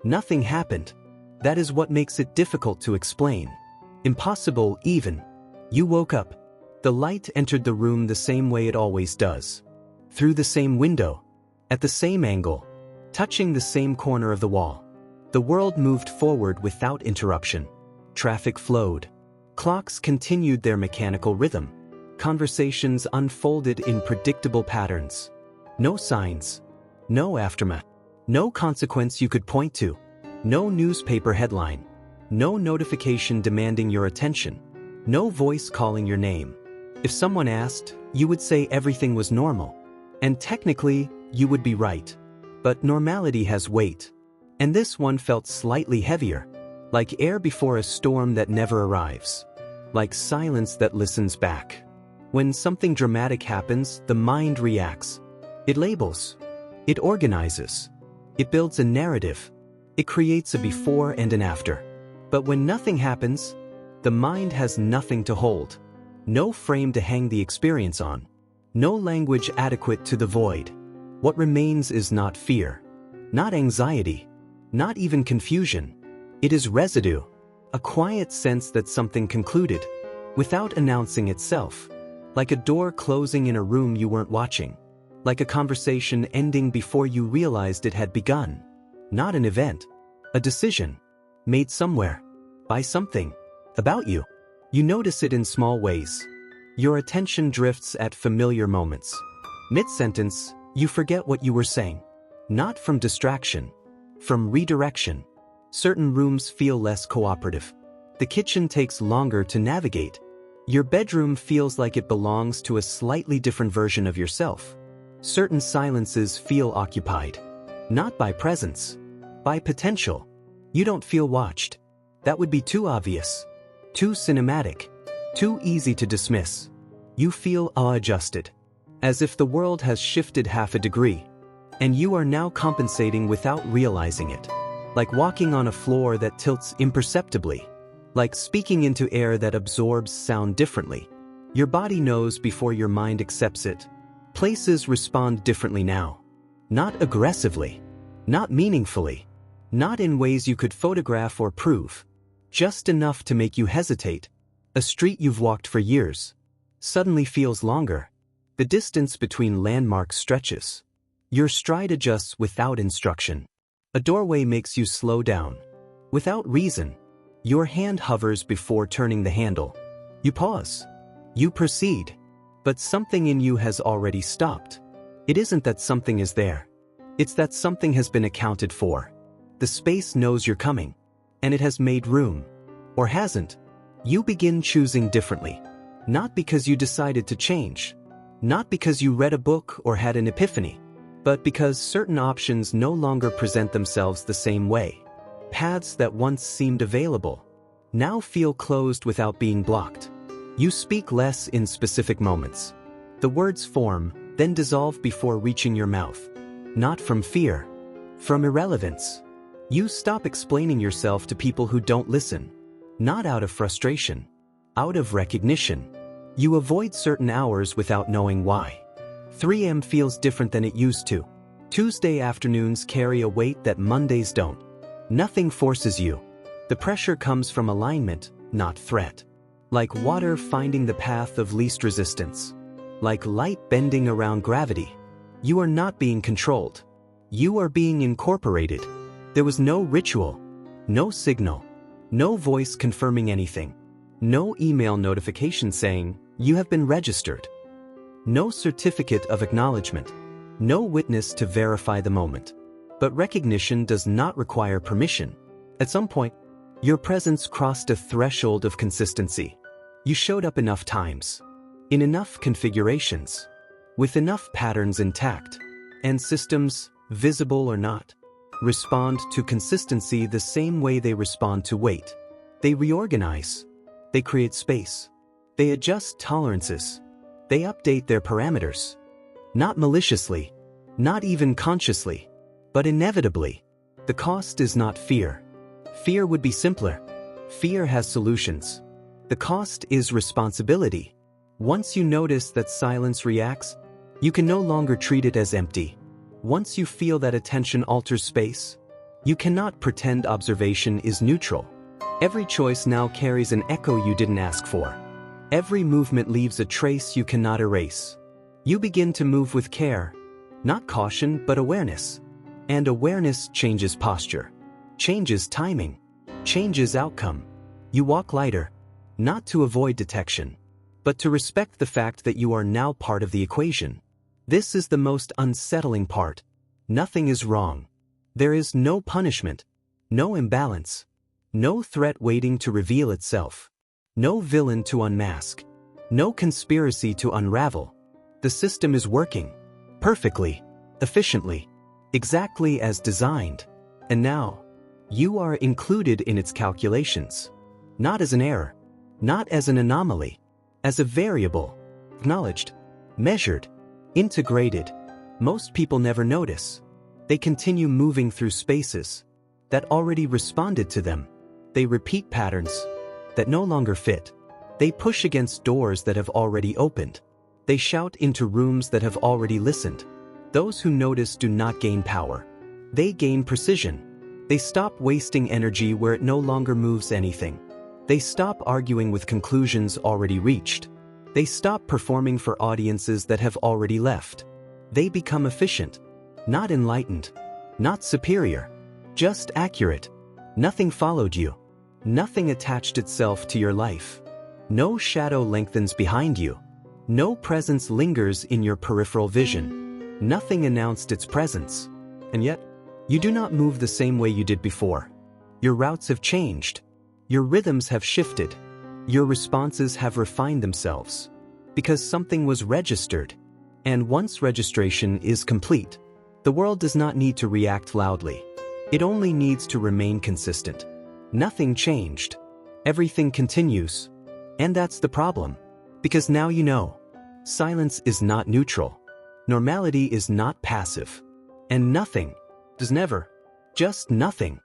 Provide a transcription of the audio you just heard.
Nothing happened. That is what makes it difficult to explain. Impossible even. You woke up. The light entered the room the same way it always does. Through the same window. At the same angle. Touching the same corner of the wall. The world moved forward without interruption. Traffic flowed. Clocks continued their mechanical rhythm. Conversations unfolded in predictable patterns. No signs. No aftermath. No consequence you could point to. No newspaper headline. No notification demanding your attention. No voice calling your name. If someone asked, you would say everything was normal. And technically, you would be right. But normality has weight. And this one felt slightly heavier. Like air before a storm that never arrives. Like silence that listens back. When something dramatic happens, the mind reacts. It labels. It organizes. It builds a narrative. It creates a before and an after. But when nothing happens, the mind has nothing to hold. No frame to hang the experience on. No language adequate to the void. What remains is not fear. Not anxiety. Not even confusion. It is residue. A quiet sense that something concluded. Without announcing itself. Like a door closing in a room you weren't watching. Like a conversation ending before you realized it had begun. Not an event. A decision. Made somewhere. By something. About you. You notice it in small ways. Your attention drifts at familiar moments. Mid-sentence, you forget what you were saying. Not from distraction. From redirection. Certain rooms feel less cooperative. The kitchen takes longer to navigate. Your bedroom feels like it belongs to a slightly different version of yourself. Certain silences feel occupied. Not by presence. By potential. You don't feel watched. That would be too obvious. Too cinematic. Too easy to dismiss. You feel adjusted. As if the world has shifted half a degree. And you are now compensating without realizing it. Like walking on a floor that tilts imperceptibly. Like speaking into air that absorbs sound differently. Your body knows before your mind accepts it. Places respond differently now. Not aggressively. Not meaningfully. Not in ways you could photograph or prove. Just enough to make you hesitate. A street you've walked for years suddenly feels longer. The distance between landmarks stretches. Your stride adjusts without instruction. A doorway makes you slow down. Without reason. Your hand hovers before turning the handle. You pause. You proceed. But something in you has already stopped. It isn't that something is there. It's that something has been accounted for. The space knows you're coming. And it has made room. Or hasn't. You begin choosing differently. Not because you decided to change. Not because you read a book or had an epiphany. But because certain options no longer present themselves the same way. Paths that once seemed available now feel closed without being blocked. You speak less in specific moments. The words form, then dissolve before reaching your mouth. Not from fear. From irrelevance. You stop explaining yourself to people who don't listen. Not out of frustration. Out of recognition. You avoid certain hours without knowing why. 3 a.m. feels different than it used to. Tuesday afternoons carry a weight that Mondays don't. Nothing forces you. The pressure comes from alignment, not threat. Like water finding the path of least resistance. Like light bending around gravity. You are not being controlled. You are being incorporated. There was no ritual. No signal. No voice confirming anything. No email notification saying, you have been registered. No certificate of acknowledgement. No witness to verify the moment. But recognition does not require permission. At some point, your presence crossed a threshold of consistency. You showed up enough times. In enough configurations. With enough patterns intact. And systems, visible or not, respond to consistency the same way they respond to weight. They reorganize. They create space. They adjust tolerances. They update their parameters. Not maliciously. Not even consciously. But inevitably. The cost is not fear. Fear would be simpler. Fear has solutions. The cost is responsibility. Once you notice that silence reacts, you can no longer treat it as empty. Once you feel that attention alters space, You cannot pretend observation is neutral. Every choice now carries an echo you didn't ask for. Every movement leaves a trace you cannot erase. You begin to move with care, not caution but awareness. And awareness changes posture, changes timing, changes outcome. You walk lighter, not to avoid detection, but to respect the fact that you are now part of the equation. This is the most unsettling part. Nothing is wrong. There is no punishment, no imbalance, no threat waiting to reveal itself, no villain to unmask, no conspiracy to unravel. The system is working perfectly, efficiently, exactly as designed. And now, you are included in its calculations. Not as an error, not as an anomaly, as a variable, acknowledged, measured, integrated. Most people never notice. They continue moving through spaces that already responded to them. They repeat patterns that no longer fit. They push against doors that have already opened. They shout into rooms that have already listened. Those who notice do not gain power. They gain precision. They stop wasting energy where it no longer moves anything. They stop arguing with conclusions already reached. They stop performing for audiences that have already left. They become efficient, not enlightened, not superior, just accurate. Nothing followed you. Nothing attached itself to your life. No shadow lengthens behind you. No presence lingers in your peripheral vision. Nothing announced its presence. And yet, you do not move the same way you did before. Your routes have changed. Your rhythms have shifted. Your responses have refined themselves. Because something was registered. And once registration is complete, the world does not need to react loudly. It only needs to remain consistent. Nothing changed. Everything continues. And that's the problem. Because now you know. Silence is not neutral. Normality is not passive. And nothing is never. Just nothing.